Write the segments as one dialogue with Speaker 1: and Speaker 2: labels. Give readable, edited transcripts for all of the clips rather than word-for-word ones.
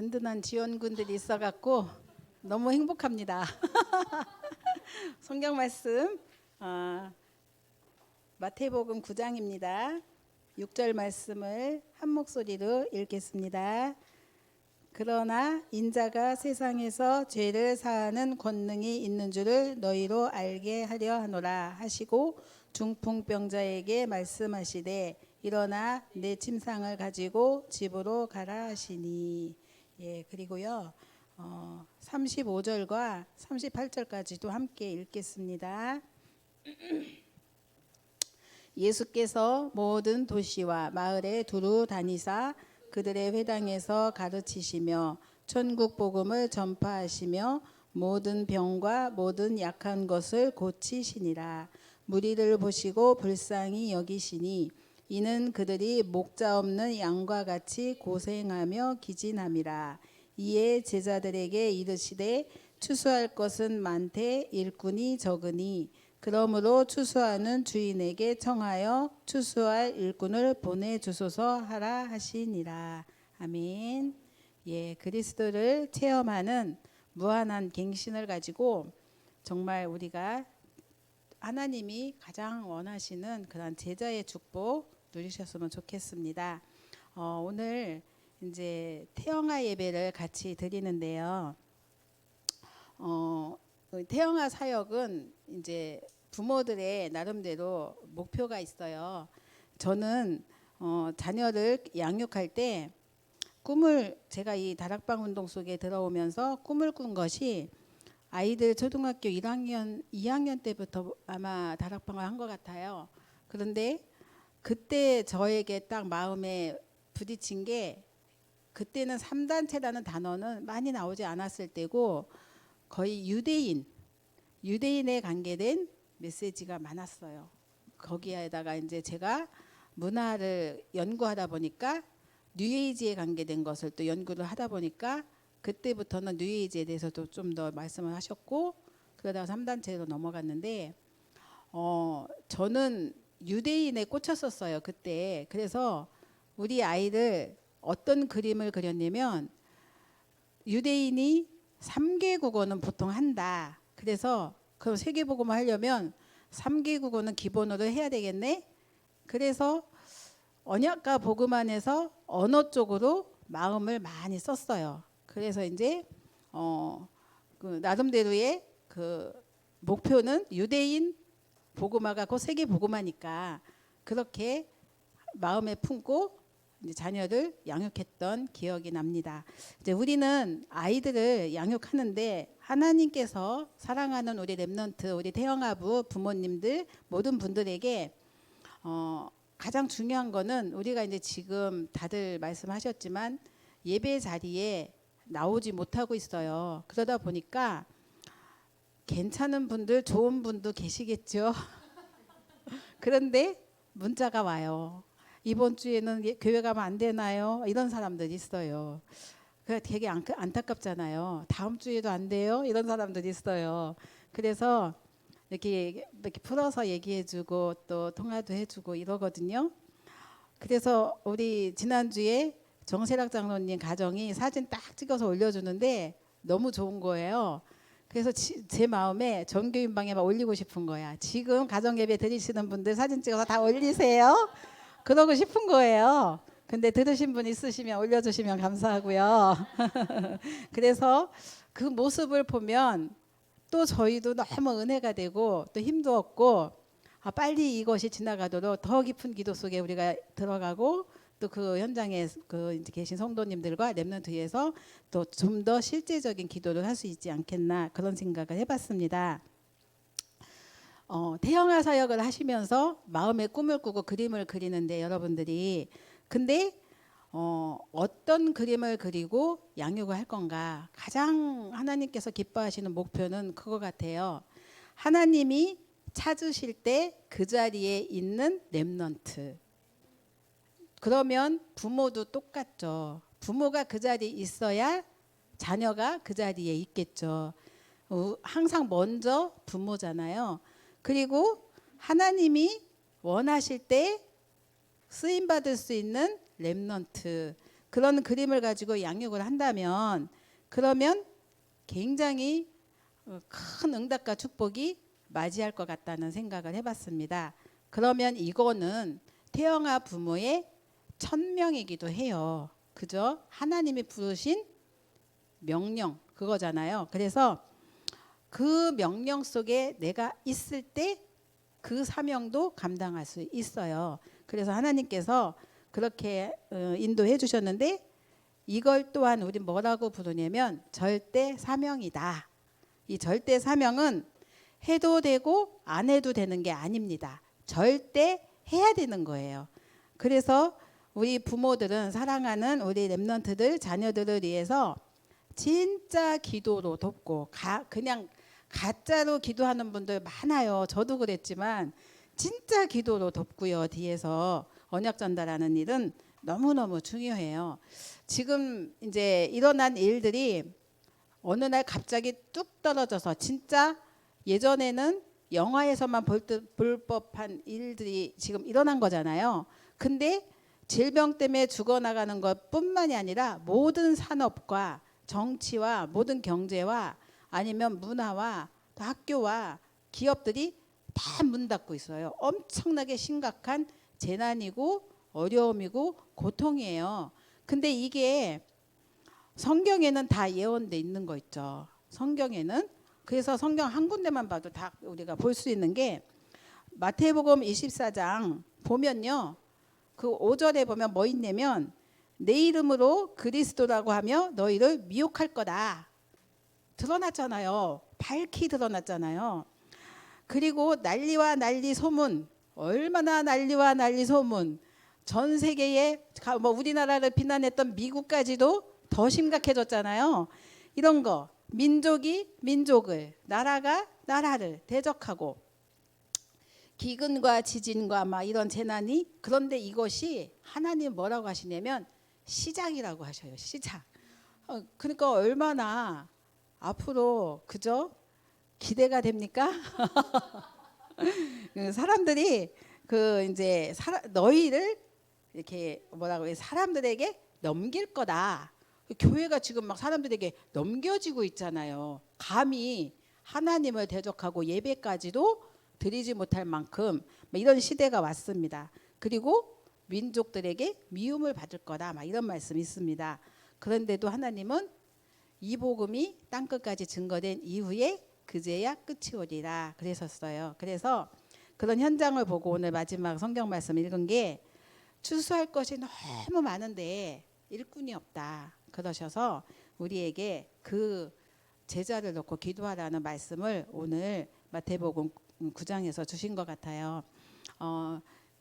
Speaker 1: 든든한 지원군들이 있어갖고 너무 행복합니다. 성경 말씀 마태복음 9장입니다. 6절 말씀을 한 목소리로 읽겠습니다. 그러나 인자가 세상에서 죄를 사하는 권능이 있는 줄을 너희로 알게 하려 하노라 하시고 중풍병자에게 말씀하시되 일어나 내 침상을 가지고 집으로 가라 하시니. 그리고요 35절과 38절까지도 함께 읽겠습니다. 예수께서 모든 도시와 마을에 두루 다니사 그들의 회당에서 가르치시며 천국 복음을 전파하시며 모든 병과 모든 약한 것을 고치시니라. 무리를 보시고 불쌍히 여기시니 이는 그들이 목자 없는 양과 같이 고생하며 기진함이라. 이에 제자들에게 이르시되 추수할 것은 많되 일꾼이 적으니 그러므로 추수하는 주인에게 청하여 추수할 일꾼을 보내주소서 하라 하시니라. 아멘. 그리스도를 체험하는 무한한 갱신을 가지고 정말 우리가 하나님이 가장 원하시는 그런 제자의 축복 누리셨으면 좋겠습니다. 오늘 이제 태영아 예배를 같이 드리는데요. 태영아 사역은 이제 부모들의 나름대로 목표가 있어요. 저는 자녀를 양육할 때 제가 이 다락방 운동 속에 들어오면서 꿈을 꾼 것이 아이들 초등학교 2학년 때부터 아마 다락방을 한 것 같아요. 그런데 그때 저에게 딱 마음에 부딪힌 게 그때는 3단체라는 단어는 많이 나오지 않았을 때고 거의 유대인에 관계된 메시지가 많았어요. 거기에다가 이제 제가 문화를 연구하다 보니까 뉴에이지에 관계된 것을 또 연구를 하다 보니까 그때부터는 뉴에이지에 대해서도 좀 더 말씀을 하셨고 그러다가 3단체로 넘어갔는데 저는 유대인에 꽂혔었어요 그때. 그래서 우리 아이를 어떤 그림을 그렸냐면 유대인이 3개 국어는 보통 한다. 그래서 그럼 세계복음을 하려면 3개 국어는 기본으로 해야 되겠네. 그래서 언약과 복음 안에서 언어 쪽으로 마음을 많이 썼어요. 그래서 이제 그 나름대로의 그 목표는 유대인 복음화가 곧 세계 복음화니까 그렇게 마음에 품고 이제 자녀를 양육했던 기억이 납니다. 이제 우리는 아이들을 양육하는데 하나님께서 사랑하는 우리 렘넌트, 우리 태영아부 부모님들 모든 분들에게 가장 중요한 거는 우리가 이제 지금 다들 말씀하셨지만 예배 자리에 나오지 못하고 있어요. 그러다 보니까 괜찮은 분들, 좋은 분도 계시겠죠. 그런데 문자가 와요. 이번 주에는 교회 가면 안 되나요? 이런 사람들이 있어요. 되게 안타깝잖아요. 다음 주에도 안 돼요? 이런 사람들이 있어요. 그래서 이렇게 풀어서 얘기해주고 또 통화도 해주고 이러거든요. 그래서 우리 지난주에 정세락 장로님 가정이 사진 딱 찍어서 올려주는데 너무 좋은 거예요. 그래서 제 마음에 전교인방에 막 올리고 싶은 거야. 지금 가정예배 드리시는 분들 사진 찍어서 다 올리세요. 그러고 싶은 거예요. 근데 들으신 분 있으시면 올려주시면 감사하고요. 그래서 그 모습을 보면 또 저희도 너무 은혜가 되고 또 힘도 얻고 빨리 이것이 지나가도록 더 깊은 기도 속에 우리가 들어가고 또 그 현장에 그 이제 계신 성도님들과 렘넌트에서 또 좀 더 실제적인 기도를 할 수 있지 않겠나 그런 생각을 해봤습니다. 태영아 사역을 하시면서 마음의 꿈을 꾸고 그림을 그리는데 여러분들이 근데 어떤 그림을 그리고 양육을 할 건가 가장 하나님께서 기뻐하시는 목표는 그거 같아요. 하나님이 찾으실 때 그 자리에 있는 렘넌트. 그러면 부모도 똑같죠. 부모가 그 자리에 있어야 자녀가 그 자리에 있겠죠. 항상 먼저 부모잖아요. 그리고 하나님이 원하실 때 쓰임 받을 수 있는 렘넌트. 그런 그림을 가지고 양육을 한다면 그러면 굉장히 큰 응답과 축복이 맞이할 것 같다는 생각을 해봤습니다. 그러면 이거는 태영아 부모의 천명이기도 해요. 그죠? 하나님이 부르신 명령 그거잖아요. 그래서 그 명령 속에 내가 있을 때 그 사명도 감당할 수 있어요. 그래서 하나님께서 그렇게 인도해 주셨는데 이걸 또한 우리 뭐라고 부르냐면 절대 사명이다. 이 절대 사명은 해도 되고 안 해도 되는 게 아닙니다. 절대 해야 되는 거예요. 그래서 우리 부모들은 사랑하는 우리 렘넌트들 자녀들을 위해서 진짜 기도로 돕고 그냥 가짜로 기도하는 분들 많아요. 저도 그랬지만 진짜 기도로 돕고요. 뒤에서 언약 전달하는 일은 너무너무 중요해요. 지금 이제 일어난 일들이 어느 날 갑자기 뚝 떨어져서 진짜 예전에는 영화에서만 볼 법한 일들이 지금 일어난 거잖아요. 근데 질병 때문에 죽어나가는 것뿐만이 아니라 모든 산업과 정치와 모든 경제와 아니면 문화와 또 학교와 기업들이 다 문 닫고 있어요. 엄청나게 심각한 재난이고 어려움이고 고통이에요. 근데 이게 성경에는 다 예언돼 있는 거 있죠. 성경에는. 그래서 성경 한 군데만 봐도 다 우리가 볼 수 있는 게 마태복음 24장 보면요. 그 5절에 보면 뭐 있냐면 내 이름으로 그리스도라고 하며 너희를 미혹할 거다. 드러났잖아요. 밝히 드러났잖아요. 그리고 난리와 난리 소문, 얼마나 난리와 난리 소문. 전 세계에 뭐 우리나라를 비난했던 미국까지도 더 심각해졌잖아요. 이런 거 민족이 민족을, 나라가 나라를 대적하고 기근과 지진과 막 이런 재난이, 그런데 이것이 하나님 뭐라고 하시냐면 시작이라고 하셔요. 시작. 그러니까 얼마나 앞으로 그죠? 기대가 됩니까? 사람들이 그 이제 너희를 이렇게 뭐라고 해 사람들에게 넘길 거다. 교회가 지금 막 사람들에게 넘겨지고 있잖아요. 감히 하나님을 대적하고 예배까지도 드리지 못할 만큼 이런 시대가 왔습니다. 그리고 민족들에게 미움을 받을 거다. 막 이런 말씀이 있습니다. 그런데도 하나님은 이 복음이 땅끝까지 증거된 이후에 그제야 끝이 오리라 그랬었어요. 그래서 그런 현장을 보고 오늘 마지막 성경 말씀 읽은 게 추수할 것이 너무 많은데 일꾼이 없다 그러셔서 우리에게 그 제자를 놓고 기도하라는 말씀을 오늘 마태복음 9장에서 주신 것 같아요.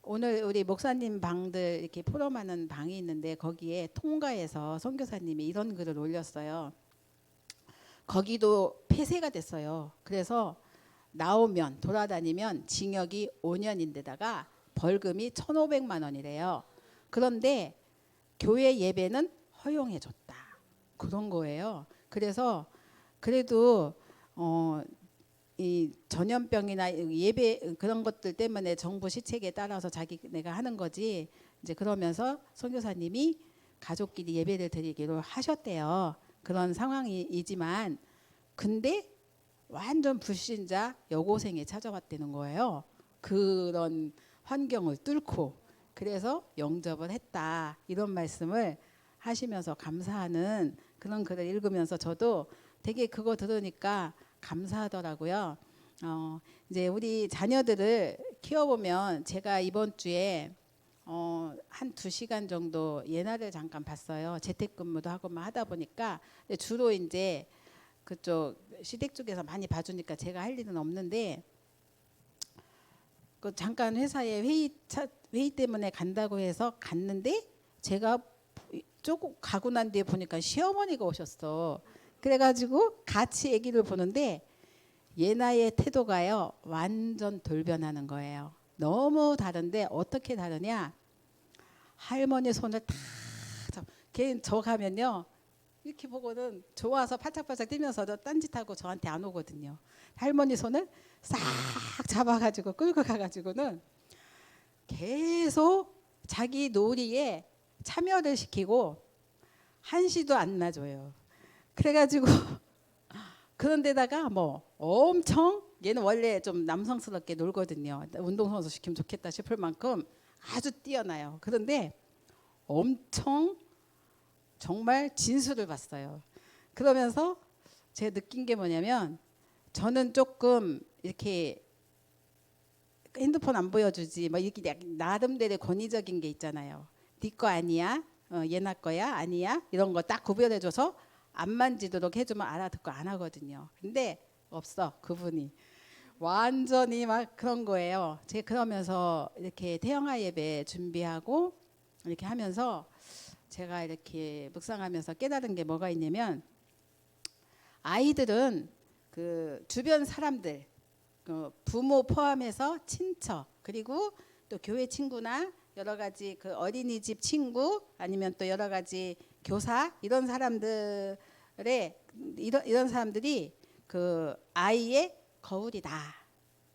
Speaker 1: 오늘 우리 목사님 방들 이렇게 포럼하는 방이 있는데 거기에 통가에서 선교사님이 이런 글을 올렸어요. 거기도 폐쇄가 됐어요. 그래서 나오면 돌아다니면 징역이 5년인데다가 벌금이 1,500만 원이래요. 그런데 교회 예배는 허용해줬다. 그런 거예요. 그래서 그래도 이 전염병이나 예배 그런 것들 때문에 정부 시책에 따라서 자기네가 하는 거지. 이제 그러면서 선교사님이 가족끼리 예배를 드리기로 하셨대요. 그런 상황이지만 근데 완전 불신자 여고생이 찾아왔다는 거예요. 그런 환경을 뚫고 그래서 영접을 했다. 이런 말씀을 하시면서 감사하는 그런 글을 읽으면서 저도 되게 그거 들으니까 감사하더라고요. 이제 우리 자녀들을 키워보면 제가 이번 주에 한 2시간 정도 예나를 잠깐 봤어요. 재택근무도 하고 막 하다 보니까 주로 이제 그쪽 시댁 쪽에서 많이 봐주니까 제가 할 일은 없는데 그 잠깐 회사에 회의 때문에 간다고 해서 갔는데 제가 조금 가고 난 뒤에 보니까 시어머니가 오셨어. 그래가지고 같이 아기를 보는데 예나의 태도가요 완전 돌변하는 거예요. 너무 다른데 어떻게 다르냐? 할머니 손을 탁 걔 저 가면요 이렇게 보고는 좋아서 팔짝팔짝 뛰면서도 딴짓하고 저한테 안 오거든요. 할머니 손을 싹 잡아가지고 끌고 가가지고는 계속 자기 놀이에 참여를 시키고 한시도 안 놔줘요. 그래가지고 그런 데다가 뭐 엄청 얘는 원래 좀 남성스럽게 놀거든요. 운동선수 시키면 좋겠다 싶을 만큼 아주 뛰어나요. 그런데 엄청 정말 진수를 봤어요. 그러면서 제가 느낀 게 뭐냐면 저는 조금 이렇게 핸드폰 안 보여주지 뭐 이렇게 나름대로 권위적인 게 있잖아요. 네 거 아니야? 얘나 거야? 아니야? 이런 거 딱 구별해줘서 안 만지도록 해주면 알아듣고 안 하거든요. 근데 없어 그분이 완전히 막 그런 거예요. 제가 그러면서 이렇게 태영아 예배 준비하고 이렇게 하면서 제가 이렇게 묵상하면서 깨달은 게 뭐가 있냐면 아이들은 그 주변 사람들 부모 포함해서 친척 그리고 또 교회 친구나 여러 가지 그 어린이집 친구 아니면 또 여러 가지 교사 이런 사람들의 이런 사람들이 그 아이의 거울이다.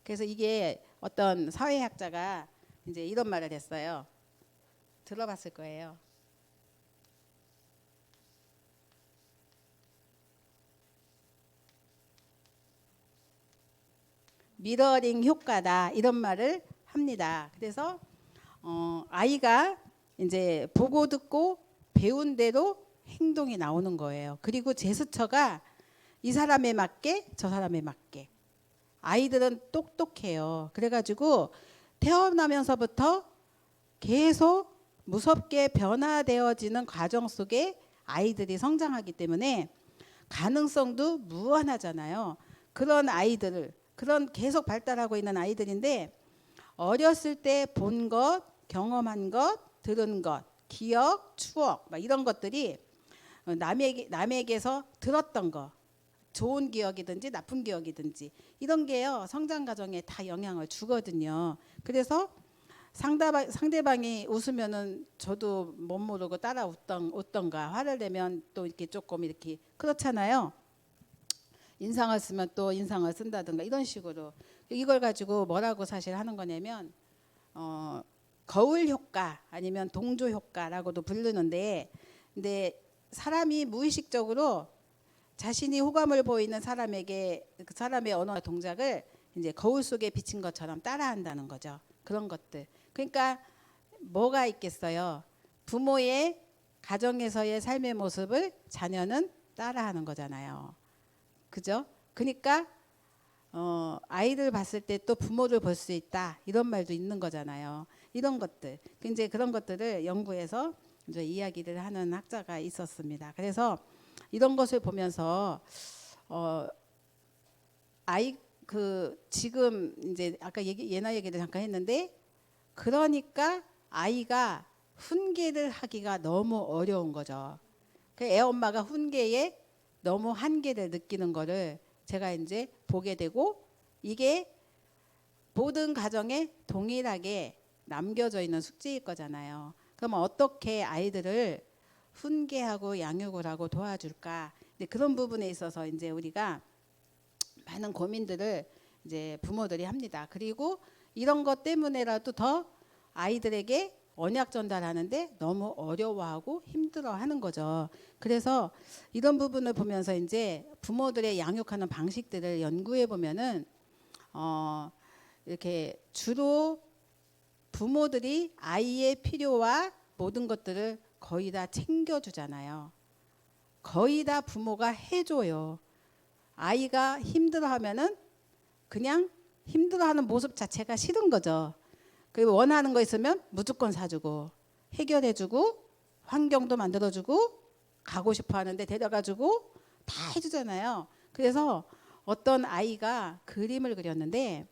Speaker 1: 그래서 이게 어떤 사회학자가 이제 이런 말을 했어요. 들어봤을 거예요. 미러링 효과다 이런 말을 합니다. 그래서 아이가 이제 보고 듣고 배운 대로 행동이 나오는 거예요. 그리고 제스처가 이 사람에 맞게 저 사람에 맞게. 아이들은 똑똑해요. 그래가지고 태어나면서부터 계속 무섭게 변화되어지는 과정 속에 아이들이 성장하기 때문에 가능성도 무한하잖아요. 그런 아이들을 그런 계속 발달하고 있는 아이들인데 어렸을 때 본 것, 경험한 것, 들은 것, 기억, 추억 막 이런 것들이 남에게서 들었던 거 좋은 기억이든지 나쁜 기억이든지 이런 게요 성장 과정에 다 영향을 주거든요. 그래서 상대방이 웃으면은 저도 못 모르고 따라 웃던가 화를 내면 또 이렇게 조금 이렇게 그렇잖아요. 인상을 쓰면 또 인상을 쓴다든가 이런 식으로 이걸 가지고 뭐라고 사실 하는 거냐면 거울 효과 아니면 동조 효과라고도 부르는데 근데 사람이 무의식적으로 자신이 호감을 보이는 사람에게 그 사람의 언어와 동작을 이제 거울 속에 비친 것처럼 따라한다는 거죠. 그런 것들. 그러니까 뭐가 있겠어요? 부모의 가정에서의 삶의 모습을 자녀는 따라하는 거잖아요. 그죠? 그러니까 아이를 봤을 때 또 부모를 볼 수 있다 이런 말도 있는 거잖아요. 이런 것들 이제 그런 것들을 연구해서 이제 이야기를 하는 학자가 있었습니다. 그래서 이런 것을 보면서 아이 그 지금 이제 아까 예나 얘기를 잠깐 했는데 그러니까 아이가 훈계를 하기가 너무 어려운 거죠. 그 애 엄마가 훈계에 너무 한계를 느끼는 거를 제가 이제 보게 되고 이게 모든 가정에 동일하게 남겨져 있는 숙제일 거잖아요. 그럼 어떻게 아이들을 훈계하고 양육을 하고 도와줄까? 그런 부분에 있어서 이제 우리가 많은 고민들을 이제 부모들이 합니다. 그리고 이런 것 때문에라도 더 아이들에게 언약 전달하는데 너무 어려워하고 힘들어하는 거죠. 그래서 이런 부분을 보면서 이제 부모들의 양육하는 방식들을 연구해 보면은 이렇게 주로 부모들이 아이의 필요와 모든 것들을 거의 다 챙겨주잖아요. 거의 다 부모가 해줘요. 아이가 힘들어하면은 그냥 힘들어하는 모습 자체가 싫은 거죠. 그리고 원하는 거 있으면 무조건 사주고 해결해주고 환경도 만들어주고 가고 싶어 하는데 데려가주고 다 해주잖아요. 그래서 어떤 아이가 그림을 그렸는데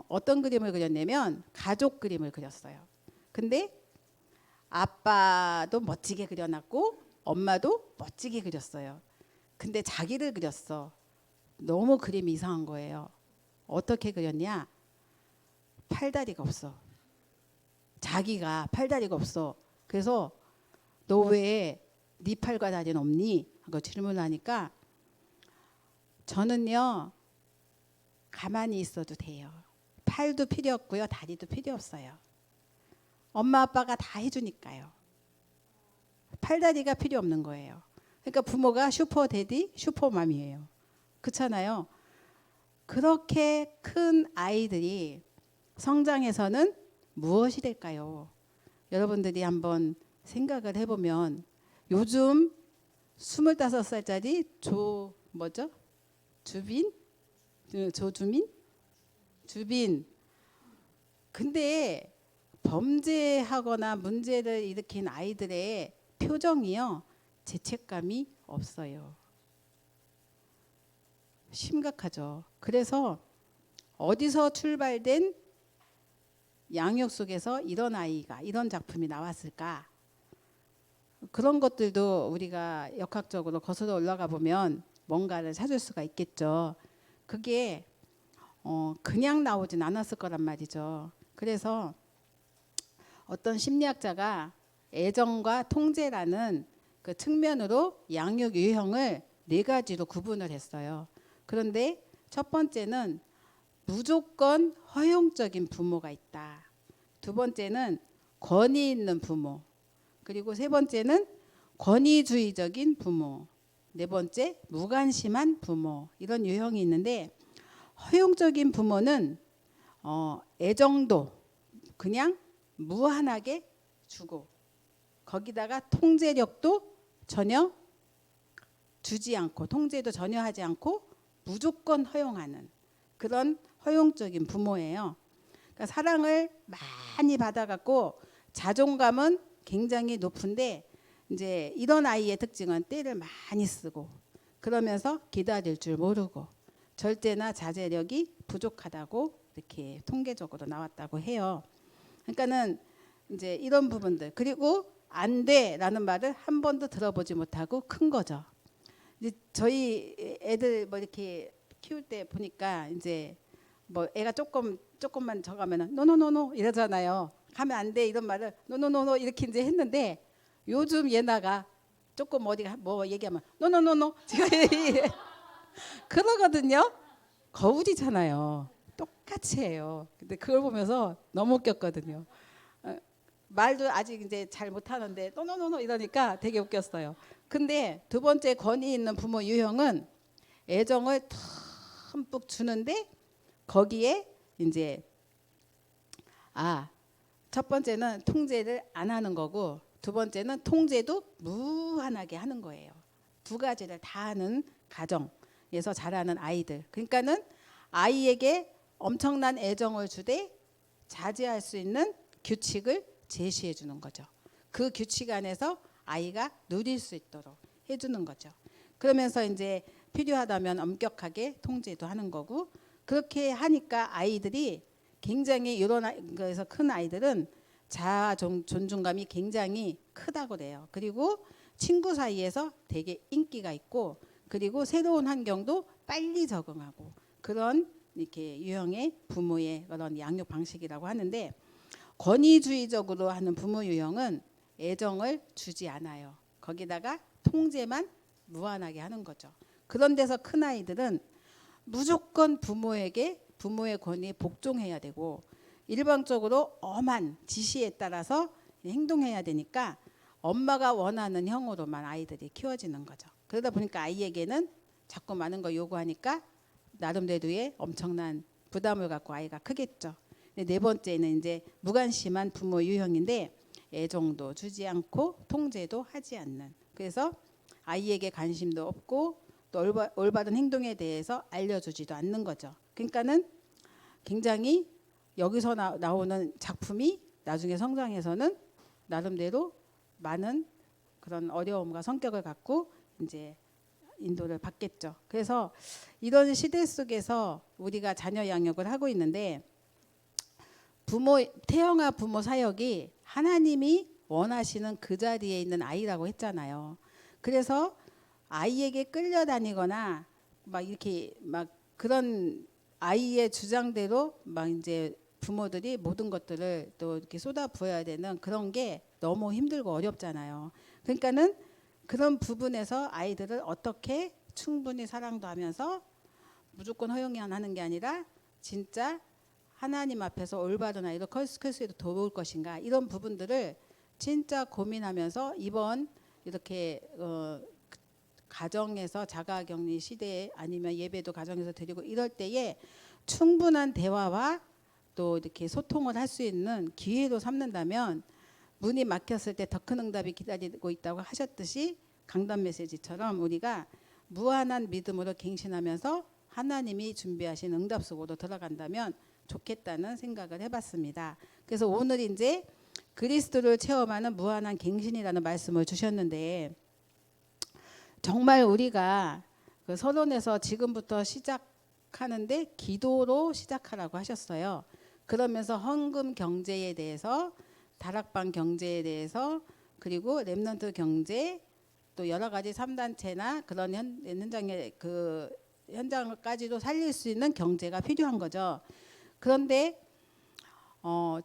Speaker 1: 어떤 그림을 그렸냐면 가족 그림을 그렸어요. 근데 아빠도 멋지게 그려놨고 엄마도 멋지게 그렸어요. 근데 자기를 그렸어. 너무 그림이 이상한 거예요. 어떻게 그렸냐? 팔다리가 없어. 자기가 팔다리가 없어. 그래서 너 왜 네 팔과 다리는 없니? 하고 질문하니까 저는요 가만히 있어도 돼요. 팔도 필요 없고요, 다리도 필요 없어요. 엄마 아빠가 다 해주니까요. 팔다리가 필요 없는 거예요. 그러니까 부모가 슈퍼데디, 슈퍼맘이에요. 그렇잖아요. 그렇게 큰 아이들이 성장해서는 무엇이 될까요? 여러분들이 한번 생각을 해보면 요즘 25살짜리 뭐죠? 조주민? 주빈. 근데 범죄하거나 문제를 일으킨 아이들의 표정이요. 죄책감이 없어요. 심각하죠. 그래서 어디서 출발된 양육 속에서 이런 아이가 이런 작품이 나왔을까? 그런 것들도 우리가 역학적으로 거슬러 올라가 보면 뭔가를 찾을 수가 있겠죠. 그게 그냥 나오진 않았을 거란 말이죠. 그래서 어떤 심리학자가 애정과 통제라는 그 측면으로 양육 유형을 4가지로 구분을 했어요. 그런데 첫 번째는 무조건 허용적인 부모가 있다. 두 번째는 권위 있는 부모. 그리고 세 번째는 권위주의적인 부모. 네 번째 무관심한 부모. 이런 유형이 있는데 허용적인 부모는 애정도 그냥 무한하게 주고 거기다가 통제력도 전혀 주지 않고 통제도 전혀 하지 않고 무조건 허용하는 그런 허용적인 부모예요. 그러니까 사랑을 많이 받아갖고 자존감은 굉장히 높은데 이제 이런 아이의 특징은 때를 많이 쓰고 그러면서 기다릴 줄 모르고 절제나 자제력이 부족하다고 이렇게 통계적으로 나왔다고 해요. 그러니까는 이제 이런 부분들 그리고 안 돼라는 말을 한 번도 들어보지 못하고 큰 거죠. 이제 저희 애들 뭐 이렇게 키울 때 보니까 이제 뭐 애가 조금만 저가면은 노노노노 이러잖아요. 가면 안 돼 이런 말을 노노노노 이렇게 이제 했는데 요즘 얘나가 조금 어디가 뭐 얘기하면 노노노노 그러거든요. 거울이잖아요. 똑같이 해요. 근데 그걸 보면서 너무 웃겼거든요. 말도 아직 이제 잘 못하는데 노노노노 이러니까 되게 웃겼어요. 근데 두 번째 권위 있는 부모 유형은 애정을 듬뿍 주는데 거기에 이제 첫 번째는 통제를 안 하는 거고 두 번째는 통제도 무한하게 하는 거예요. 두 가지를 다 하는 가정에서 자라는 아이들. 그러니까는 아이에게 엄청난 애정을 주되 자제할 수 있는 규칙을 제시해 주는 거죠. 그 규칙 안에서 아이가 누릴 수 있도록 해주는 거죠. 그러면서 이제 필요하다면 엄격하게 통제도 하는 거고 그렇게 하니까 아이들이 굉장히 이런 거에서 큰 아이들은 자아 존중감이 굉장히 크다고 그래요. 그리고 친구 사이에서 되게 인기가 있고 그리고 새로운 환경도 빨리 적응하고 그런 이렇게 유형의 부모의 그런 양육 방식이라고 하는데 권위주의적으로 하는 부모 유형은 애정을 주지 않아요. 거기다가 통제만 무한하게 하는 거죠. 그런 데서 큰 아이들은 무조건 부모의 권위에 복종해야 되고 일방적으로 엄한 지시에 따라서 행동해야 되니까 엄마가 원하는 형으로만 아이들이 키워지는 거죠. 그러다 보니까 아이에게는 자꾸 많은 거 요구하니까 나름대로의 엄청난 부담을 갖고 아이가 크겠죠. 네 번째는 이제 무관심한 부모 유형인데 애정도 주지 않고 통제도 하지 않는. 그래서 아이에게 관심도 없고 또 올바른 행동에 대해서 알려주지도 않는 거죠. 그러니까는 굉장히 여기서 나오는 작품이 나중에 성장해서는 나름대로 많은 그런 어려움과 성격을 갖고 이제 인도를 받겠죠. 그래서 이런 시대 속에서 우리가 자녀 양육을 하고 있는데 태영아 부모 사역이 하나님이 원하시는 그 자리에 있는 아이라고 했잖아요. 그래서 아이에게 끌려다니거나 막 이렇게 막 그런 아이의 주장대로 막 이제 부모들이 모든 것들을 또 이렇게 쏟아 부어야 되는 그런 게 너무 힘들고 어렵잖아요. 그러니까는 그런 부분에서 아이들을 어떻게 충분히 사랑도 하면서 무조건 허용만 하는 게 아니라 진짜 하나님 앞에서 올바른 아이로 클 수 있도록 도울 것인가 이런 부분들을 진짜 고민하면서 이번 이렇게 가정에서 자가격리 시대에 아니면 예배도 가정에서 드리고 이럴 때에 충분한 대화와 또 이렇게 소통을 할 수 있는 기회로 삼는다면 문이 막혔을 때 더 큰 응답이 기다리고 있다고 하셨듯이 강단 메시지처럼 우리가 무한한 믿음으로 갱신하면서 하나님이 준비하신 응답 속으로 들어간다면 좋겠다는 생각을 해봤습니다. 그래서 오늘 이제 그리스도를 체험하는 무한한 갱신이라는 말씀을 주셨는데 정말 우리가 그 서론에서 지금부터 시작하는데 기도로 시작하라고 하셨어요. 그러면서 헌금 경제에 대해서 다락방 경제에 대해서 그리고 렘넌트 경제 또 여러 가지 3단체나 그런 현장의 그 현장까지도 살릴 수 있는 경제가 필요한 거죠. 그런데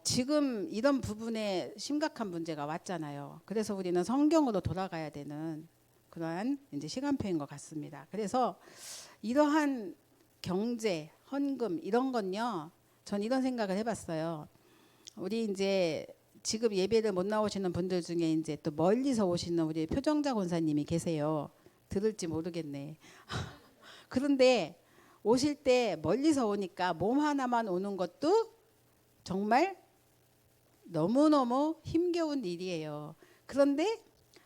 Speaker 1: 지금 이런 부분에 심각한 문제가 왔잖아요. 그래서 우리는 성경으로 돌아가야 되는 그러한 이제 시간표인 것 같습니다. 그래서 이러한 경제, 헌금 이런 건요, 전 이런 생각을 해봤어요. 우리 이제 지금 예배를 못 나오시는 분들 중에 이제 또 멀리서 오시는 우리 표정자 권사님이 계세요. 들을지 모르겠네. 그런데 오실 때 멀리서 오니까 몸 하나만 오는 것도 정말 너무너무 힘겨운 일이에요. 그런데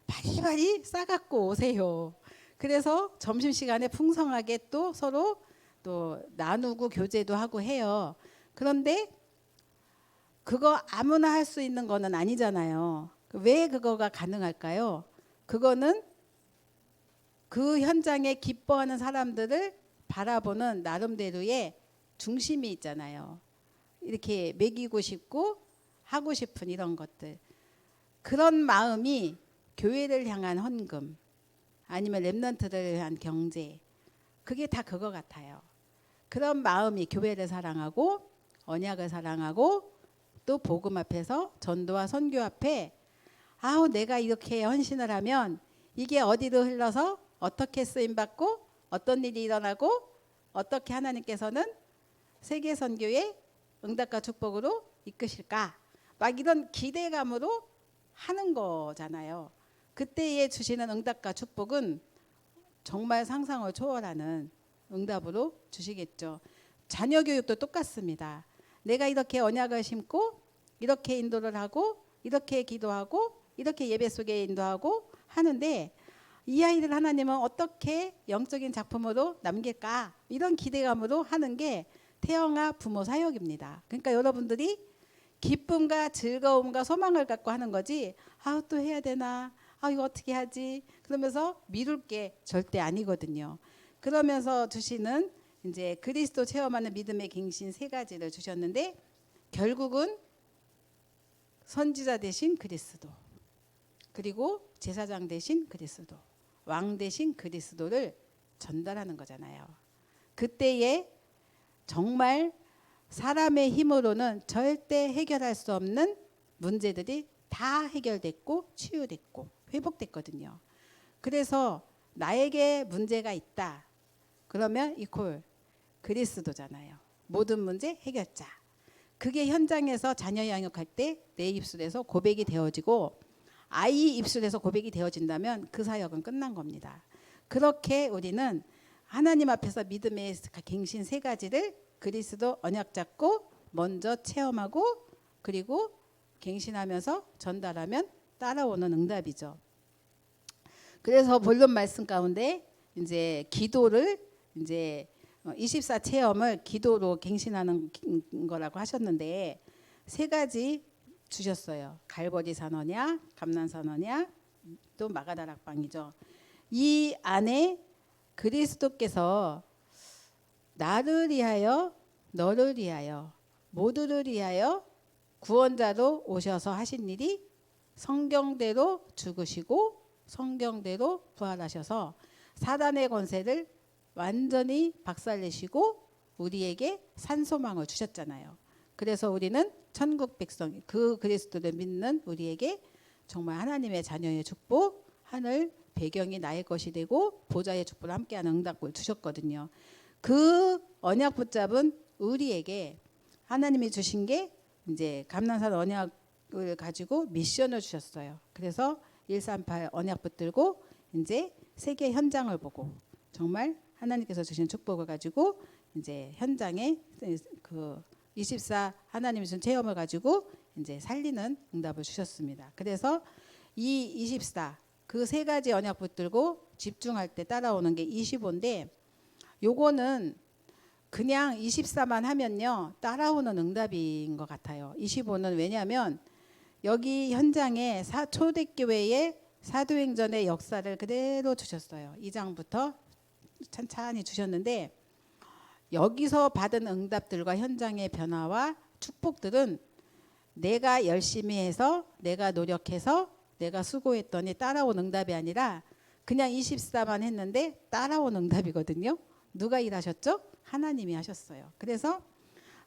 Speaker 1: 바리바리 싸갖고 오세요. 그래서 점심시간에 풍성하게 또 서로 또 나누고 교제도 하고 해요. 그런데 그거 아무나 할 수 있는 거는 아니잖아요. 왜 그거가 가능할까요? 그거는 그 현장에 기뻐하는 사람들을 바라보는 나름대로의 중심이 있잖아요. 이렇게 먹이고 싶고 하고 싶은 이런 것들. 그런 마음이 교회를 향한 헌금 아니면 렘넌트를 향한 경제 그게 다 그거 같아요. 그런 마음이 교회를 사랑하고 언약을 사랑하고 또 복음 앞에서 전도와 선교 앞에 아우 내가 이렇게 헌신을 하면 이게 어디로 흘러서 어떻게 쓰임받고 어떤 일이 일어나고 어떻게 하나님께서는 세계 선교의 응답과 축복으로 이끄실까 막 이런 기대감으로 하는 거잖아요. 그때에 주시는 응답과 축복은 정말 상상을 초월하는 응답으로 주시겠죠. 자녀 교육도 똑같습니다. 내가 이렇게 언약을 심고 이렇게 인도를 하고 이렇게 기도하고 이렇게 예배 속에 인도하고 하는데 이 아이들 하나님은 어떻게 영적인 작품으로 남길까 이런 기대감으로 하는 게 태영아 부모 사역입니다. 그러니까 여러분들이 기쁨과 즐거움과 소망을 갖고 하는 거지 아 또 해야 되나 아 이거 어떻게 하지 그러면서 미룰 게 절대 아니거든요. 그러면서 주시는 이제 그리스도 체험하는 믿음의 갱신 세 가지를 주셨는데 결국은 선지자 대신 그리스도 그리고 제사장 대신 그리스도 왕 대신 그리스도를 전달하는 거잖아요. 그때에 정말 사람의 힘으로는 절대 해결할 수 없는 문제들이 다 해결됐고 치유됐고 회복됐거든요. 그래서 나에게 문제가 있다. 그러면 이퀄 그리스도잖아요. 모든 문제 해결자. 그게 현장에서 자녀 양육할 때 내 입술에서 고백이 되어지고 아이 입술에서 고백이 되어진다면 그 사역은 끝난 겁니다. 그렇게 우리는 하나님 앞에서 믿음의 갱신 세 가지를 그리스도 언약 잡고 먼저 체험하고 그리고 갱신하면서 전달하면 따라오는 응답이죠. 그래서 본론 말씀 가운데 이제 기도를 이제 24 체험을 기도로 갱신하는 거라고 하셨는데 세 가지 주셨어요. 갈보리 산언약, 감난 산언약, 또 마가다락방이죠. 이 안에 그리스도께서 나를 위하여 너를 위하여 모두를 위하여 구원자로 오셔서 하신 일이 성경대로 죽으시고 성경대로 부활하셔서 사단의 권세를 완전히 박살내시고 우리에게 산소망을 주셨잖아요. 그래서 우리는 천국 백성 그 그리스도를 믿는 우리에게 정말 하나님의 자녀의 축복 하늘 배경이 나의 것이 되고 보좌의 축복을 함께하는 응답을 주셨거든요. 그 언약 붙잡은 우리에게 하나님이 주신 게 이제 감난산 언약을 가지고 미션을 주셨어요. 그래서 138 언약 붙들고 이제 세계 현장을 보고 정말 하나님께서 주신 축복을 가지고 이제 현장에 그 24 하나님이 주신 체험을 가지고 이제 살리는 응답을 주셨습니다. 그래서 이 24 그 세 가지 언약 붙들고 집중할 때 따라오는 게 25인데 요거는 그냥 24만 하면요 따라오는 응답인 것 같아요. 25는 왜냐하면 여기 현장에 초대교회의 사도행전의 역사를 그대로 주셨어요. 2장부터 찬찬히 주셨는데 여기서 받은 응답들과 현장의 변화와 축복들은 내가 열심히 해서 내가 노력해서 내가 수고했더니 따라온 응답이 아니라 그냥 24만 했는데 따라온 응답이거든요. 누가 일하셨죠? 하나님이 하셨어요. 그래서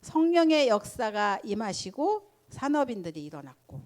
Speaker 1: 성령의 역사가 임하시고 산업인들이 일어났고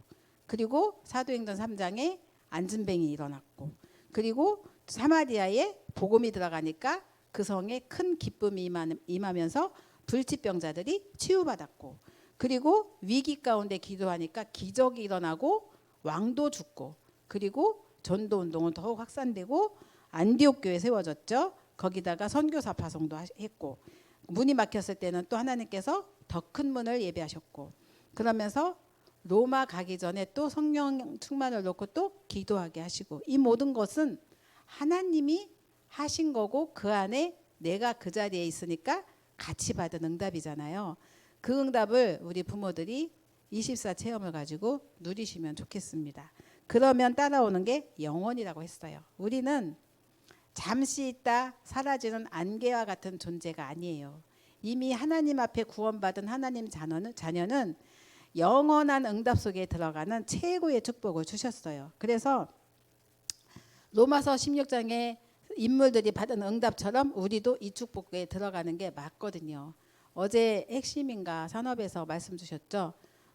Speaker 1: 그리고 사도행전 3장에 안진뱅이 일어났고 그리고 사마리아에 복음이 들어가니까 그 성에 큰 기쁨이 임하면서 불치병자들이 치유받았고 그리고 위기 가운데 기도하니까 기적이 일어나고 왕도 죽고 그리고 전도운동은 더욱 확산되고 안디옥 교회 세워졌죠. 거기다가 선교사 파송도 했고 문이 막혔을 때는 또 하나님께서 더 큰 문을 예비하셨고 그러면서 로마 가기 전에 또 성령 충만을 놓고 또 기도하게 하시고 이 모든 것은 하나님이 하신 거고 그 안에 내가 그 자리에 있으니까 같이 받은 응답이잖아요. 그 응답을 우리 부모들이 24 체험을 가지고 누리시면 좋겠습니다. 그러면 따라오는 게 영원이라고 했어요. 우리는 잠시 있다 사라지는 안개와 같은 존재가 아니에요. 이미 하나님 앞에 구원받은 하나님 자녀는 영원한 응답 속에 들어가는 최고의 축복을 주셨어요. 그래서 로마서 16장에 인물들이 받은 응답처럼 우리도 이 축복에 들어가는 게 맞거든요. 어제 핵심인가 산업에서 말씀 주셨죠.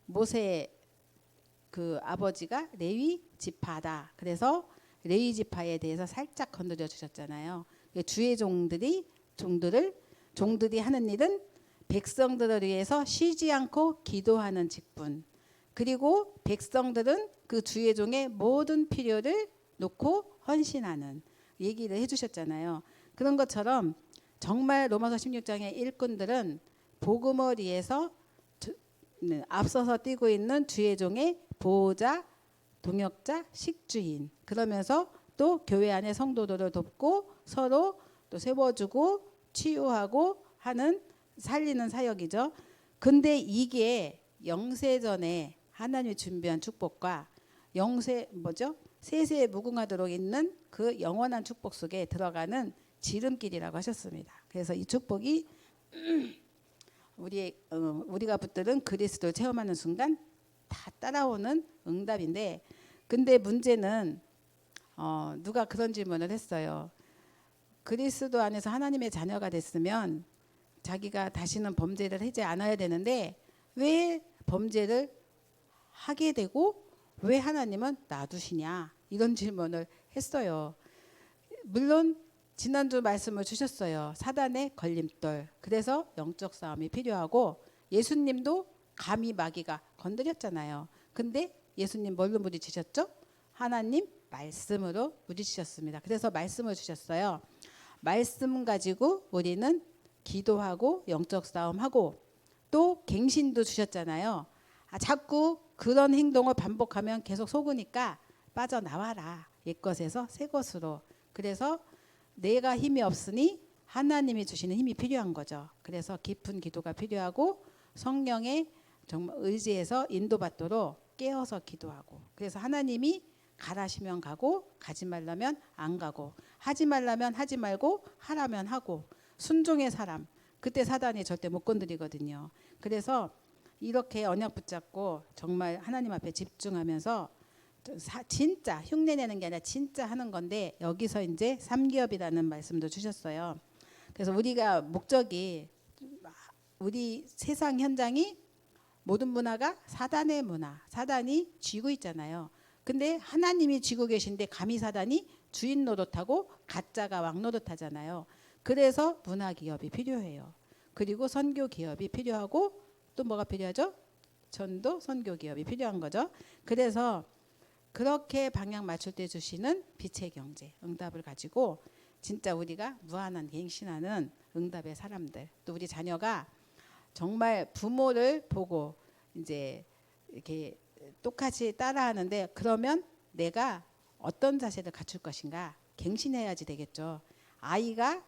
Speaker 1: 모세 그 아버지가 레위 지파다. 그래서 레위 지파에 대해서 살짝 건드려 주셨잖아요. 주의 종들이 하는 일은 백성들을 위해서 쉬지 않고 기도하는 직분. 그리고 백성들은 그 주의 종의 모든 필요를 놓고 헌신하는 얘기를 해주셨잖아요. 그런 것처럼 정말 로마서 16장의 일꾼들은 복음을 위해서 앞서서 뛰고 있는 주의 종의 보호자, 동역자, 식주인. 그러면서 또 교회 안에 성도들을 돕고 서로 또 세워주고 치유하고 하는 살리는 사역이죠. 근데 이게 영세전에 하나님이 준비한 축복과 세세에 무궁하도록 있는 그 영원한 축복 속에 들어가는 지름길이라고 하셨습니다. 그래서 이 축복이 우리가 붙들은 그리스도를 체험하는 순간 다 따라오는 응답인데 근데 문제는 누가 그런 질문을 했어요. 그리스도 안에서 하나님의 자녀가 됐으면 자기가 다시는 범죄를 하지 않아야 되는데 왜 범죄를 하게 되고 왜 하나님은 놔두시냐 이런 질문을 했어요. 물론 지난주 말씀을 주셨어요. 사단의 걸림돌. 그래서 영적 싸움이 필요하고 예수님도 감히 마귀가 건드렸잖아요. 근데 예수님 뭘로 부딪히셨죠? 하나님 말씀으로 부딪히셨습니다. 그래서 말씀을 주셨어요. 말씀 가지고 우리는 기도하고 영적 싸움하고 또 갱신도 주셨잖아요. 자꾸 그런 행동을 반복하면 계속 속으니까 빠져나와라. 옛것에서 새것으로. 그래서 내가 힘이 없으니 하나님이 주시는 힘이 필요한 거죠. 그래서 깊은 기도가 필요하고 성령의 정말 의지에서 인도받도록 깨어서 기도하고 그래서 하나님이 가라시면 가고 가지 말라면 안 가고 하지 말라면 하지 말고 하라면 하고 순종의 사람 그때 사단이 절대 못 건드리거든요. 그래서 이렇게 언약 붙잡고 정말 하나님 앞에 집중하면서 진짜 흉내내는 게 아니라 진짜 하는 건데 여기서 이제 삼기업이라는 말씀도 주셨어요. 그래서 우리가 목적이 우리 세상 현장이 모든 문화가 사단의 문화, 사단이 쥐고 있잖아요. 근데 하나님이 쥐고 계신데 감히 사단이 주인 노릇하고 가짜가 왕 노릇하잖아요. 그래서 문화 기업이 필요해요. 그리고 선교 기업이 필요하고 또 뭐가 필요하죠? 전도 선교 기업이 필요한 거죠. 그래서 그렇게 방향 맞출 때 주시는 빛의 경제 응답을 가지고 진짜 우리가 무한한 갱신하는 응답의 사람들, 또 우리 자녀가 정말 부모를 보고 이제 이렇게 똑같이 따라하는데, 그러면 내가 어떤 자세를 갖출 것인가 갱신해야지 되겠죠. 아이가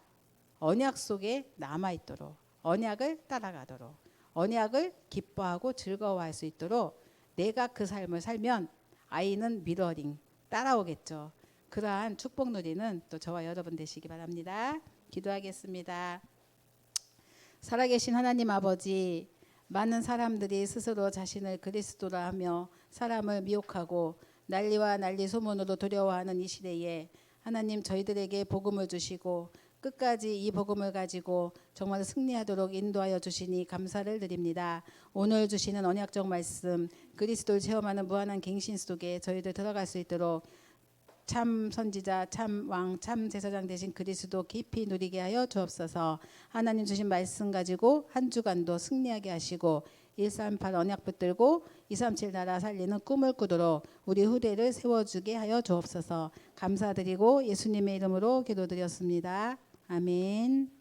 Speaker 1: 언약 속에 남아있도록, 언약을 따라가도록, 언약을 기뻐하고 즐거워할 수 있도록 내가 그 삶을 살면 아이는 미러링 따라오겠죠. 그러한 축복 누리는 또 저와 여러분 되시기 바랍니다. 기도하겠습니다. 살아계신 하나님 아버지, 많은 사람들이 스스로 자신을 그리스도라 하며 사람을 미혹하고 난리와 난리 소문으로 두려워하는 이 시대에 하나님, 저희들에게 복음을 주시고 끝까지 이 복음을 가지고 정말 승리하도록 인도하여 주시니 감사를 드립니다. 오늘 주시는 언약적 말씀, 그리스도를 체험하는 무한한 갱신 속에 저희들 들어갈 수 있도록 참 선지자, 참 왕, 참 제사장 되신 그리스도 깊이 누리게 하여 주옵소서. 하나님 주신 말씀 가지고 한 주간도 승리하게 하시고 138 언약 붙들고 237 나라 살리는 꿈을 꾸도록 우리 후대를 세워주게 하여 주옵소서. 감사드리고 예수님의 이름으로 기도드렸습니다. 아멘.